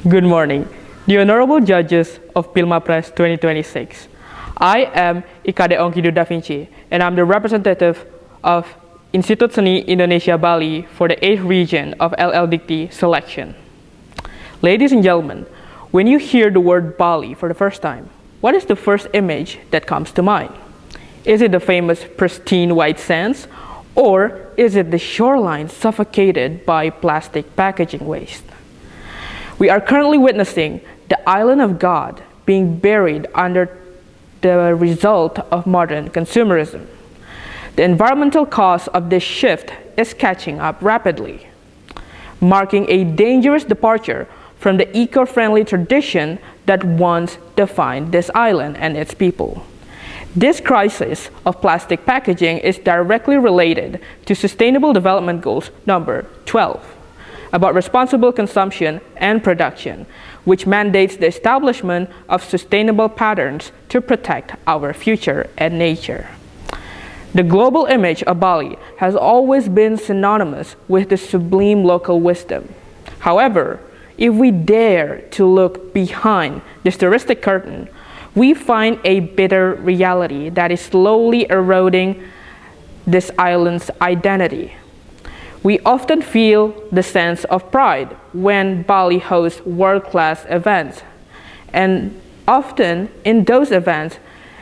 Good morning, the Honorable Judges of Pilmapres 2026. I am Kadek Ongky Dhavinci, and I'm the representative of Institut Seni Indonesia Bali for the 8th region of LL selection. Ladies and gentlemen, when you hear the word Bali for the first time, what is the first image that comes to mind? Is it the famous pristine white sands, or is it the shoreline suffocated by plastic packaging waste? We are currently witnessing the island of God being buried under the result of modern consumerism. The environmental cost of this shift is catching up rapidly, marking a dangerous departure from the eco-friendly tradition that once defined this island and its people. This crisis of plastic packaging is directly related to Sustainable Development Goals number 12, about responsible consumption and production, which mandates the establishment of sustainable patterns to protect our future and nature. The global image of Bali has always been synonymous with the sublime local wisdom. However, if we dare to look behind this touristic curtain, we find a bitter reality that is slowly eroding this island's identity. We often feel the sense of pride when Bali hosts world-class events, and often in those events,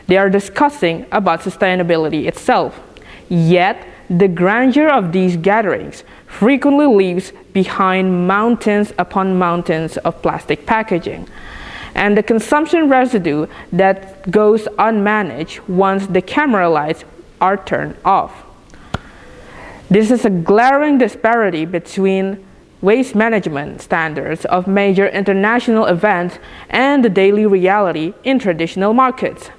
they are discussing about sustainability itself. Yet, the grandeur of these gatherings frequently leaves behind mountains upon mountains of plastic packaging, and the consumption residue that goes unmanaged once the camera lights are turned off. This is a glaring disparity between waste management standards of major international events and the daily reality in traditional markets.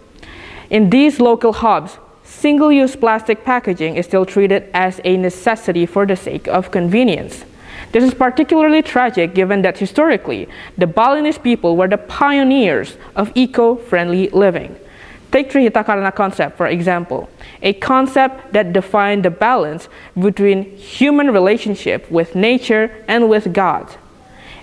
In these local hubs, single-use plastic packaging is still treated as a necessity for the sake of convenience. This is particularly tragic given that historically, the Balinese people were the pioneers of eco-friendly living. Take Trihita Karana concept, for example, a concept that defined the balance between human relationship with nature and with God.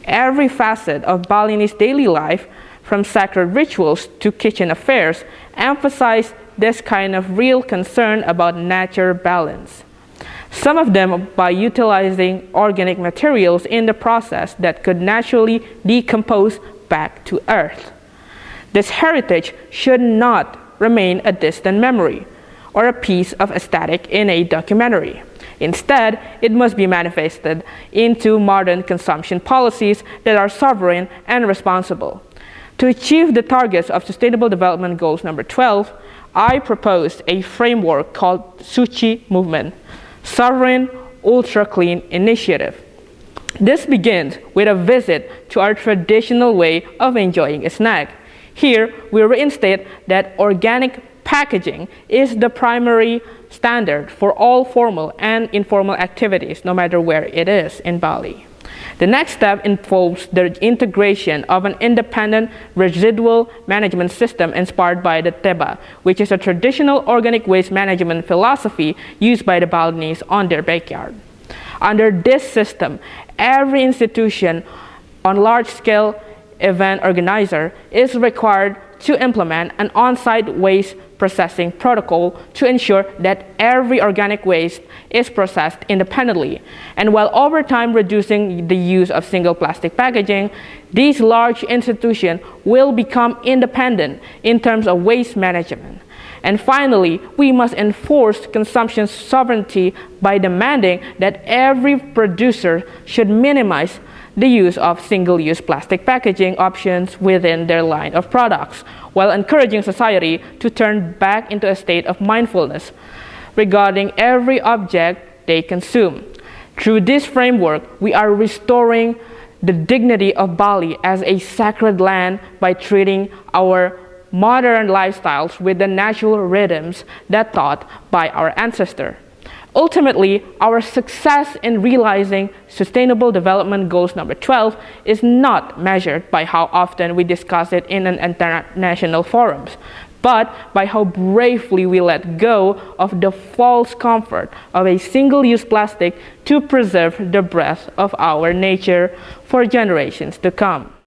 Every facet of Balinese daily life, from sacred rituals to kitchen affairs, emphasized this kind of real concern about nature balance. Some of them by utilizing organic materials in the process that could naturally decompose back to earth. This heritage should not remain a distant memory or a piece of aesthetic in a documentary. Instead, it must be manifested into modern consumption policies that are sovereign and responsible. To achieve the targets of Sustainable Development Goals number 12, I proposed a framework called Suci Movement, Sovereign Ultra Clean Initiative. This begins with a visit to our traditional way of enjoying a snack. Here, we reinstate that organic packaging is the primary standard for all formal and informal activities, no matter where it is in Bali. The next step involves the integration of an independent residual management system inspired by the Teba, which is a traditional organic waste management philosophy used by the Balinese on their backyard. Under this system, every institution on large-scale event organizer is required to implement an on-site waste processing protocol to ensure that every organic waste is processed independently. And while over time reducing the use of single plastic packaging, these large institutions will become independent in terms of waste management. And finally, we must enforce consumption sovereignty by demanding that every producer should minimize the use of single-use plastic packaging options within their line of products, while encouraging society to turn back into a state of mindfulness regarding every object they consume. Through this framework, we are restoring the dignity of Bali as a sacred land by treating our modern lifestyles with the natural rhythms that taught by our ancestors. Ultimately, our success in realizing Sustainable Development Goals number 12 is not measured by how often we discuss it in an international forums, but by how bravely we let go of the false comfort of a single-use plastic to preserve the breath of our nature for generations to come.